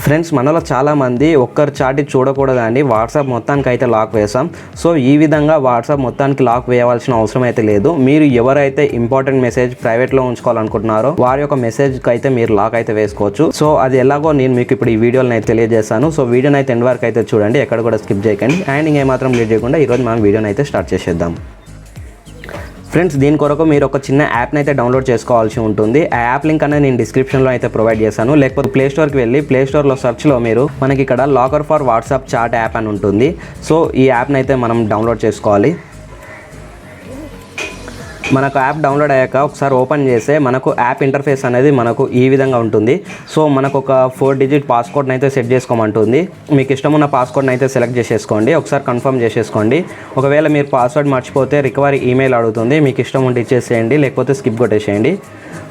Friends మనలో చాలామంది ఒక్కరు చాటి చూడకూడదండి వాట్సాప్ మొత్తానికి అయితే లాక్ వేసాం. సో ఈ విధంగా వాట్సాప్ మొత్తానికి లాక్ వేయవలసిన అవసరం అయితే లేదు. మీరు ఎవరైతే ఇంపార్టెంట్ మెసేజ్ ప్రైవేట్లో ఉంచుకోవాలనుకుంటున్నారో వారి యొక్క మెసేజ్కి అయితే మీరు లాక్ అయితే వేసుకోవచ్చు. సో అది ఎలాగో నేను మీకు ఇప్పుడు ఈ వీడియోని అయితే తెలియజేస్తాను. సో వీడియోని అయితే ఎండ్ వరకు అయితే చూడండి, ఎక్కడ కూడా స్కిప్ చేయకండి. అండ్ ఇంకేమాత్రం లేట్ చేయకుండా ఈరోజు మనం వీడియోని అయితే స్టార్ట్ చేసేద్దాం. ఫ్రెండ్స్ దీని కొరకు మీరు ఒక చిన్న యాప్ని అయితే డౌన్లోడ్ చేసుకోవాల్సి ఉంటుంది. ఆ యాప్ లింక్ అనేది నేను డిస్క్రిప్షన్లో అయితే ప్రొవైడ్ చేశాను. లేకపోతే ప్లే స్టోర్కి వెళ్ళి ప్లే స్టోర్లో సెర్చ్లో మీరు మనకి ఇక్కడ locker for WhatsApp chat app అని ఉంటుంది. సో ఈ యాప్ని అయితే మనం డౌన్లోడ్ చేసుకోవాలి. మనకు యాప్ డౌన్లోడ్ అయ్యాక ఒకసారి ఓపెన్ చేస్తే మనకు యాప్ ఇంటర్ఫేస్ అనేది మనకు ఈ విధంగా ఉంటుంది. సో మనకు ఒక 4 డిజిట్ పాస్కోడ్ని అయితే సెట్ చేసుకోమంటుంది. మీకు ఇష్టం ఉన్న పాస్కోడ్ని అయితే సెలెక్ట్ చేసేసుకోండి. ఒకసారి కన్ఫర్మ్ చేసేసుకోండి. ఒకవేళ మీరు పాస్వర్డ్ మర్చిపోతే రికవరీ ఈమెయిల్ అడుగుతుంది. మీకు ఇష్టం ఉంటే ఇచ్చేసేయండి, లేకపోతే స్కిప్ కొట్టేసేయండి.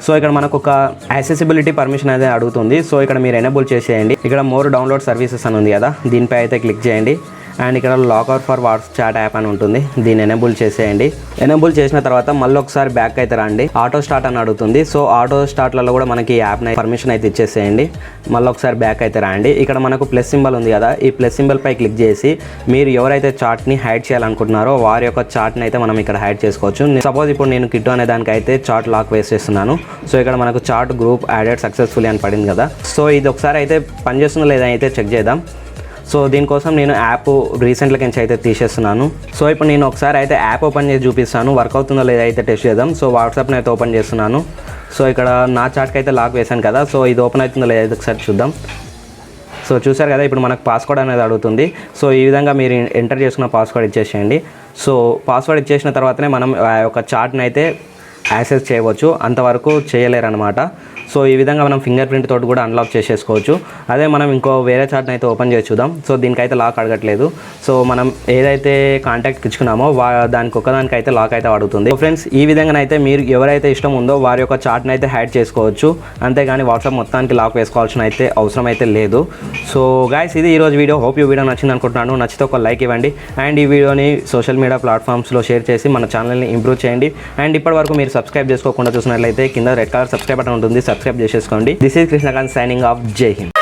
సో ఇక్కడ మనకు ఒక యాక్సెసిబిలిటీ పర్మిషన్ అనేది అడుగుతుంది. సో ఇక్కడ మీరు ఎనేబుల్ చేసేయండి. ఇక్కడ మోర్ డౌన్లోడ్ సర్వీసెస్ అని ఉంది కదా, దీనిపై అయితే క్లిక్ చేయండి. అండ్ ఇక్కడ locker for WhatsApp chat app అని ఉంటుంది, దీన్ని ఎనేబుల్ చేసేయండి. ఎనేబుల్ చేసిన తర్వాత మళ్ళీ ఒకసారి బ్యాక్ అయితే రండి. ఆటో స్టార్ట్ అని అడుగుతుంది. సో ఆటో స్టార్ట్లలో కూడా మనకి ఈ యాప్ పర్మిషన్ అయితే ఇచ్చేసేయండి. మళ్ళీ ఒకసారి బ్యాక్ అయితే రండి. ఇక్కడ మనకు ప్లస్ సింబల్ ఉంది కదా, ఈ ప్లస్ సింబల్ పై క్లిక్ చేసి మీరు ఎవరైతే చాట్ని హైడ్ చేయాలనుకుంటున్నారో వారి యొక్క చాట్ని అయితే మనం ఇక్కడ హైడ్ చేసుకోవచ్చు. సపోజ్ ఇప్పుడు నేను కిట్టు అనే దానికి అయితే చాట్ లాక్ వేసేస్తున్నాను. సో ఇక్కడ మనకు చాట్ గ్రూప్ యాడెడ్ సక్సెస్ఫుల్లీ అని పడింది కదా. సో ఇది ఒకసారి అయితే పనిచేస్తుందో లేదా అయితే చెక్ చేద్దాం. సో దీనికోసం నేను యాప్ రీసెంట్గా నుంచి అయితే తీసేస్తున్నాను. సో ఇప్పుడు నేను ఒకసారి అయితే యాప్ ఓపెన్ చేసి చూపిస్తాను, వర్క్ అవుతుందో లేదా అయితే టెస్ట్ చేద్దాం. సో వాట్సాప్ని అయితే ఓపెన్ చేస్తున్నాను. సో ఇక్కడ నా చాట్కి అయితే లాక్ వేసాను కదా. సో ఇది ఓపెన్ అవుతుందో లేదా అయితే ఒకసారి చూద్దాం. సో చూసారు కదా, ఇప్పుడు మనకు పాస్వర్డ్ అనేది అడుగుతుంది. సో ఈ విధంగా మీరు ఎంటర్ చేసుకున్న పాస్వర్డ్ ఇచ్చేసేయండి. సో పాస్వర్డ్ ఇచ్చేసిన తర్వాతనే మనం ఆ యొక్క చాట్ని అయితే యాక్సెస్ చేయవచ్చు, అంతవరకు చేయలేరు అనమాట. సో ఈ విధంగా మనం ఫింగర్ ప్రింట్ తోటి కూడా అన్లాక్ చేసేసుకోవచ్చు. అదే మనం ఇంకో వేరే చాట్ని అయితే ఓపెన్ చేసి చూద్దాం. సో దీనికైతే లాక్ అడగట్లేదు. సో మనం ఏదైతే కాంటాక్ట్ ఇచ్చుకున్నామో దానికి ఒక్కదానికి అయితే లాక్ అయితే అడుగుతుంది. సో ఫ్రెండ్స్ ఈ విధంగానైతే మీరు ఎవరైతే ఇష్టం ఉందో వారి యొక్క చాట్ని అయితే హైడ్ చేసుకోవచ్చు, అంతేగాని వాట్సాప్ మొత్తానికి లాక్ వేసుకోవాల్సిన అయితే అవసరం అయితే లేదు. సో గైస్ ఇది ఈరోజు వీడియో. హోప్ ఈ వీడియో నచ్చింది అనుకుంటున్నాను. నచ్చితే ఒక లైక్ ఇవ్వండి. అండ్ ఈ వీడియోని సోషల్ మీడియా ప్లాట్ఫామ్స్లో షేర్ చేసి మన ఛానల్ని ఇంప్రూవ్ చేయండి. అండ్ ఇప్పటివరకు మీరు సబ్స్క్రైబ్ చేసుకోకుండా చూసినట్లయితే కింద రెడ్ కలర్ సబ్స్క్రైబ్ బటన్ ఉంటుంది, సబ్స్క్రైబ్ చేసేసుకోండి. This is Krishnakant signing off. Jai Hind.